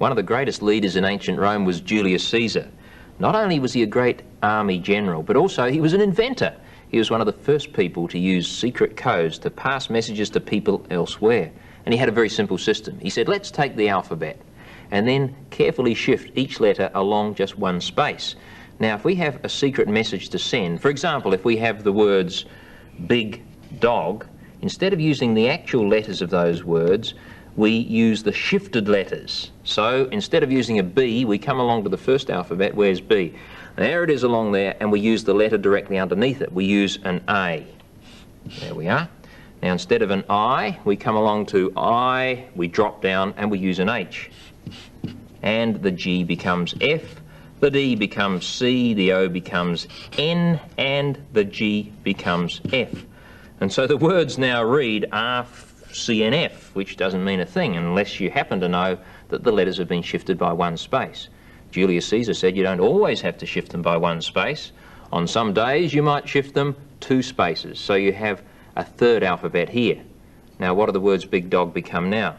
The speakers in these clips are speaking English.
One of the greatest leaders in ancient Rome was Julius Caesar. Not only was he a great army general, but also he was an inventor. He was one of the first people to use secret codes to pass messages to people elsewhere. And he had a very simple system. He said, let's take the alphabet and then carefully shift each letter along just one space. Now, if we have a secret message to send, for example, if we have the words big dog, instead of using the actual letters of those words, we use the shifted letters. So instead of using a B, we come along to the first alphabet. Where's B? There it is along there, and we use the letter directly underneath it. We use an A. There we are. Now instead of an I, we come along to I, we drop down, and we use an H. And the G becomes F, the D becomes C, the O becomes N, and the G becomes F. And so the words now read RCNF, which doesn't mean a thing unless you happen to know that the letters have been shifted by one space. Julius Caesar said you don't always have to shift them by one space. On some days you might shift them 2 spaces, so you have a third alphabet here. Now what do the words big dog become now?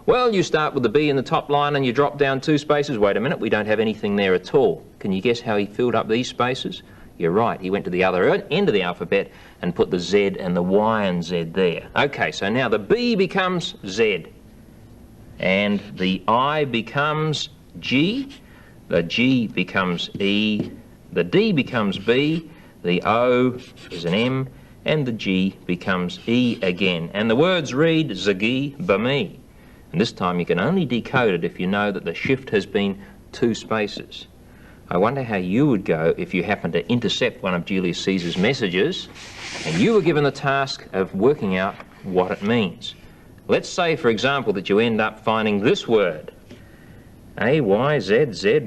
Well, you start with the B in the top line and you drop down 2 spaces. Wait a minute, we don't have anything there at all. Can you guess how he filled up these spaces? You're right, he went to the other end of the alphabet and put the Z and the Y and Z there. Okay, so now the B becomes Z, and the I becomes G, the G becomes E, the D becomes B, the O is an M, and the G becomes E again. And the words read Zagi Bami. And this time you can only decode it if you know that the shift has been 2 spaces. I wonder how you would go if you happened to intercept one of Julius Caesar's messages and you were given the task of working out what it means. Let's say, for example, that you end up finding this word, A-Y-Z-Z-Y-E-C.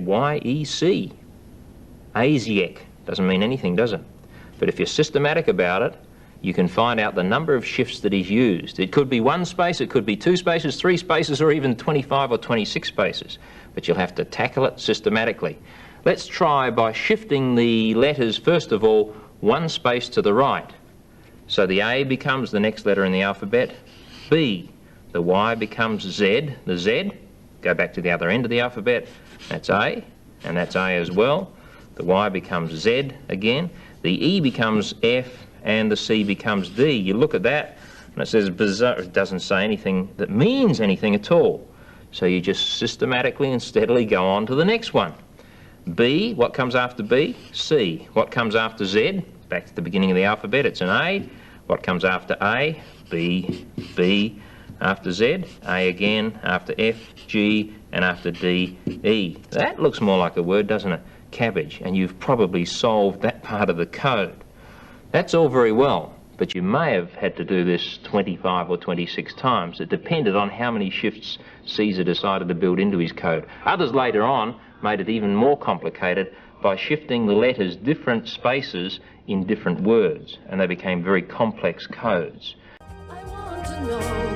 Asiac. Doesn't mean anything, does it? But if you're systematic about it, you can find out the number of shifts that he's used. It could be 1 space, it could be 2 spaces, 3 spaces, or even 25 or 26 spaces. But you'll have to tackle it systematically. Let's try by shifting the letters, first of all, 1 space to the right. So the A becomes the next letter in the alphabet, B. The Y becomes Z, the Z. Go back to the other end of the alphabet. That's A, and that's A as well. The Y becomes Z again. The E becomes F, and the C becomes D. You look at that, and it says bizarre. It doesn't say anything that means anything at all. So you just systematically and steadily go on to the next one. B, what comes after B? C. What comes after Z? Back to the beginning of the alphabet, it's an A. What comes after A? B, B. After Z, A again. After F, G, and after D, E. That looks more like a word, doesn't it? Cabbage. And you've probably solved that part of the code. That's all very well, but you may have had to do this 25 or 26 times. It depended on how many shifts Caesar decided to build into his code. Others later on made it even more complicated by shifting the letters different spaces in different words, and they became very complex codes. I want to know.